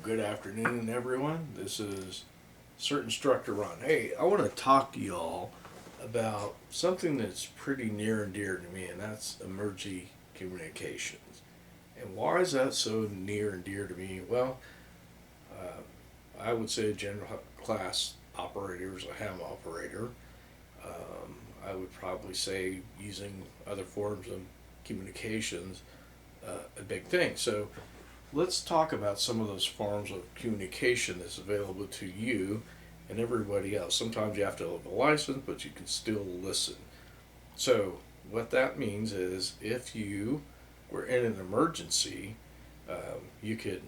good afternoon, everyone. This is CERT Instructor Ron. Hey, I want to talk to y'all about something that's pretty near and dear to me, and that's emergency communications. And why is that so near and dear to me? Well, I would say a general class operator is a ham operator. I would probably say using other forms of communications a big thing. So let's talk about some of those forms of communication that's available to you and everybody else. Sometimes you have to have a license, but you can still listen. So what that means is if you were in an emergency, you could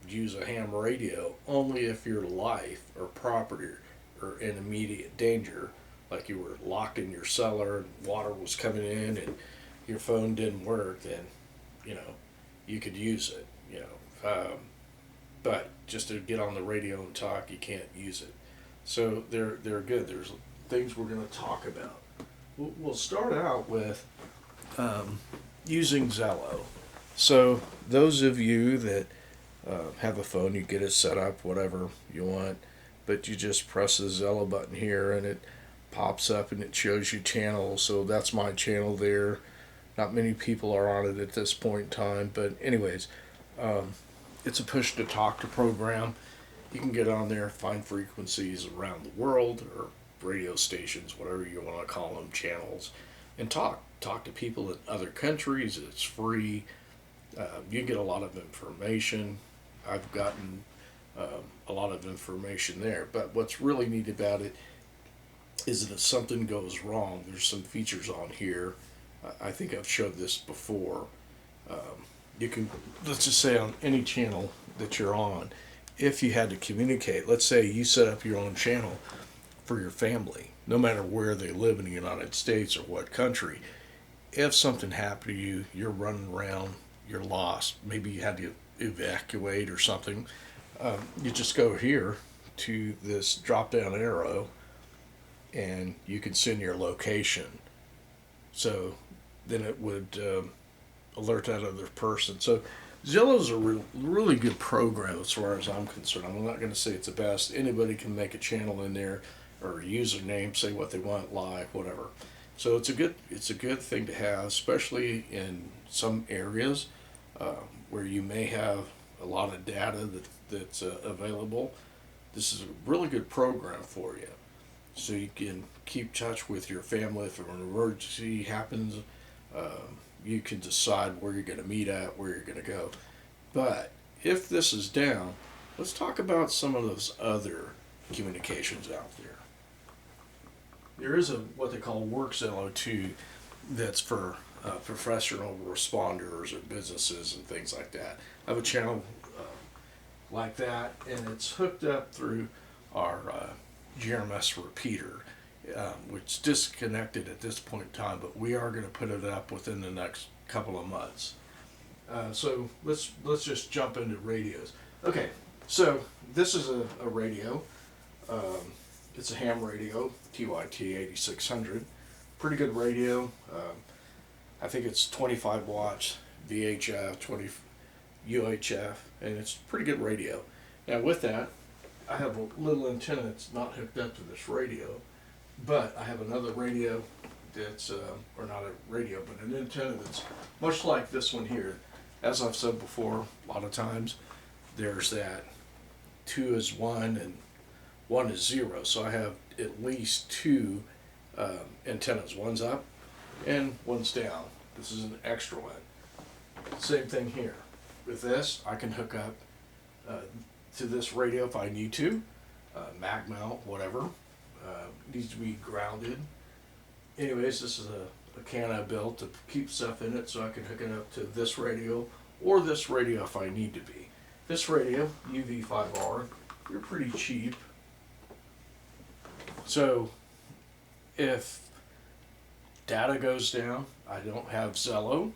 use a ham radio only if your life or property are in immediate danger, like you were locked in your cellar and water was coming in and your phone didn't work, then you know you could use it. But just to get on the radio and talk, you can't use it. So they're good. There's things we're going to talk about. We'll start out with using Zello. So those of you that have a phone, you get it set up whatever you want, but you just press the Zello button here and it pops up and it shows you channels. So that's my channel there. Not many people are on it at this point in time, but anyways, it's a push to talk to program. You can get on there, find frequencies around the world or radio stations, whatever you want to call them, channels, and talk to people in other countries. It's free. You can get a lot of information. I've gotten a lot of information there, but what's really neat about it is that if something goes wrong, there's some features on here. I think I've showed this before. You can, let's just say on any channel that you're on, if you had to communicate, let's say you set up your own channel for your family, no matter where they live in the United States or what country, if something happened to you, you're running around, you're lost, maybe you had to evacuate or something, you just go here to this drop down arrow and you can send your location. So then it would alert that other person. So Zello's a really good program as far as I'm concerned. I'm not going to say it's the best. Anybody can make a channel in there or a username, say what they want, live, whatever. So it's a good thing to have, especially in some areas where you may have a lot of data that's available. This is a really good program for you, so you can keep touch with your family. If an emergency happens, you can decide where you're going to meet at, where you're going to go. But if this is down, let's talk about some of those other communications out there. There is what they call work Zello too, that's for professional responders or businesses and things like that. I have a channel like that, and it's hooked up through our GMRS repeater, which is disconnected at this point in time, but we are going to put it up within the next couple of months. So let's just jump into radios. Okay, so this is a radio. It's a ham radio, TYT 8600. Pretty good radio. I think it's 25 watts, VHF, 20 UHF, and it's pretty good radio. Now with that, I have a little antenna that's not hooked up to this radio, but I have another radio that's, or not a radio, but an antenna that's much like this one here. As I've said before, a lot of times there's that 2 is 1 and 1 is 0. So I have at least two antennas. One's up and one's down. This is an extra one. Same thing here. With this, I can hook up to this radio if I need to, mag mount, whatever. Needs to be grounded. Anyways, this is a can I built to keep stuff in it, so I can hook it up to this radio or this radio if I need to be. This radio, UV5R, they're pretty cheap. So if data goes down, I don't have Zello,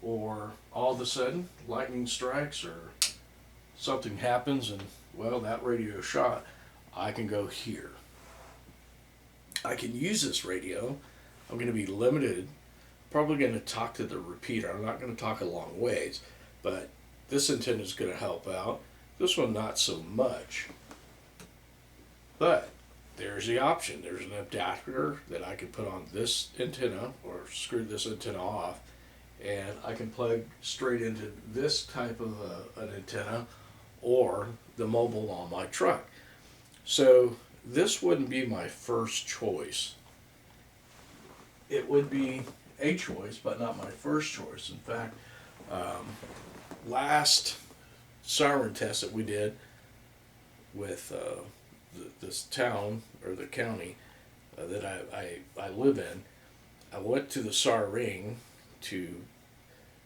or all of a sudden lightning strikes or something happens and, well, that radio is shot, I can go here. I can use this radio. I'm going to be limited. Probably going to talk to the repeater. I'm not going to talk a long ways, but this antenna is going to help out. This one not so much. But there's the option. There's an adapter that I can put on this antenna or screw this antenna off, and I can plug straight into this type of an antenna or the mobile on my truck. So this wouldn't be my first choice. It would be a choice, but not my first choice. In fact, last siren test that we did with this town or the county that I live in, I went to the siren to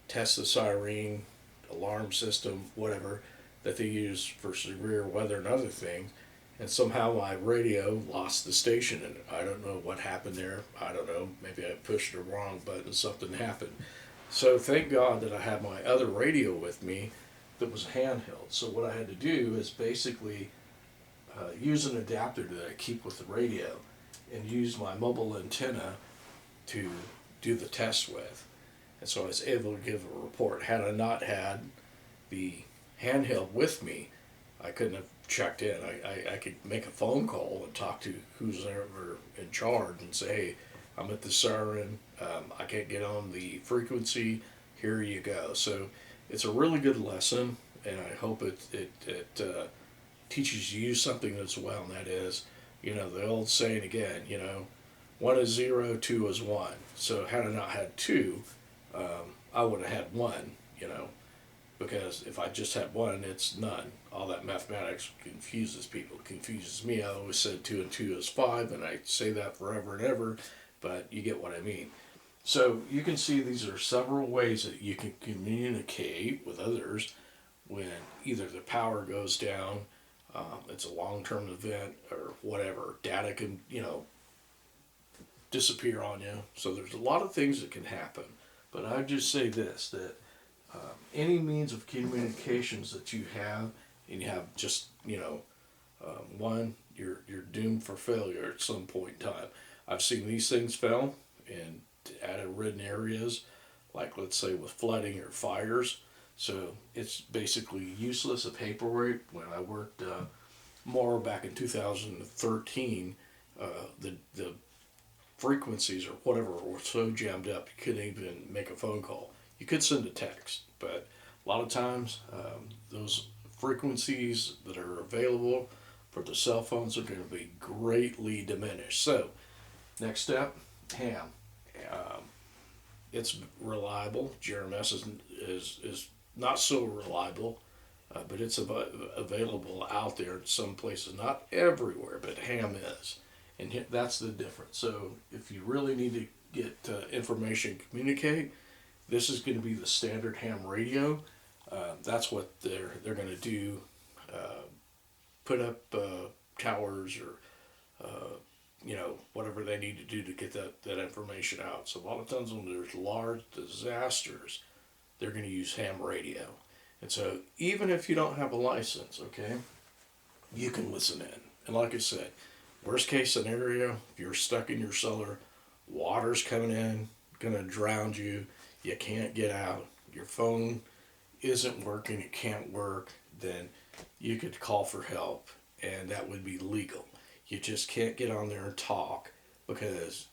test the siren alarm system, whatever, that they use for severe weather and other things. And somehow my radio lost the station, and I don't know what happened there. I don't know. Maybe I pushed the wrong button, something happened. So thank God that I had my other radio with me that was handheld. So what I had to do is basically use an adapter that I keep with the radio and use my mobile antenna to do the test with. And so I was able to give a report. Had I not had the handheld with me, I couldn't have checked in. I could make a phone call and talk to who's ever in charge and say, hey, I'm at the siren, I can't get on the frequency, here you go. So it's a really good lesson, and I hope it teaches you something as well, and that is, the old saying again, 1 is 0, 2 is 1. So had I not had 2, I would have had 1, because if I just had 1, it's none. All that mathematics confuses people. It confuses me. I always said 2 and 2 is 5, and I say that forever and ever, but you get what I mean. So you can see these are several ways that you can communicate with others when either the power goes down, it's a long-term event, or whatever. Data can, disappear on you. So there's a lot of things that can happen. But I just say this, that any means of communications that you have, and you have just, one, you're doomed for failure at some point in time. I've seen these things fail in ridden areas, like let's say with flooding or fires. So it's basically useless a paperwork. When I worked more back in 2013, the frequencies or whatever were so jammed up you couldn't even make a phone call. You could send a text, but a lot of times those frequencies that are available for the cell phones are going to be greatly diminished. So next step, ham. It's reliable. GMRS is not so reliable, but it's available out there in some places, not everywhere, but ham is. And that's the difference. So if you really need to get information, communicate, this is going to be the standard ham radio. That's what they're going to do. Put up towers or whatever they need to do to get that information out. So a lot of times when there's large disasters, they're going to use ham radio. And so even if you don't have a license, okay, you can listen in. And like I said, worst case scenario, if you're stuck in your cellar, water's coming in, gonna drown you, you can't get out, your phone isn't working, it can't work, then you could call for help, and that would be legal. You just can't get on there and talk because,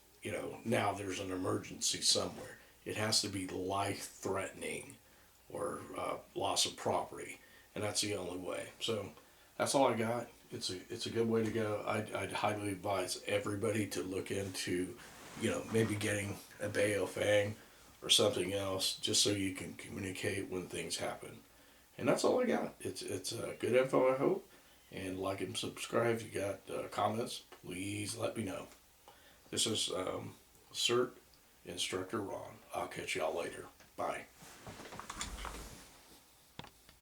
now there's an emergency somewhere. It has to be life-threatening or loss of property, and that's the only way. So that's all I got. It's a good way to go. I'd highly advise everybody to look into, maybe getting a Baofeng or something else, just so you can communicate when things happen. And that's all I got. It's good info, I hope. And like and subscribe. If you got comments, please let me know. This is CERT Instructor Ron. I'll catch y'all later. Bye.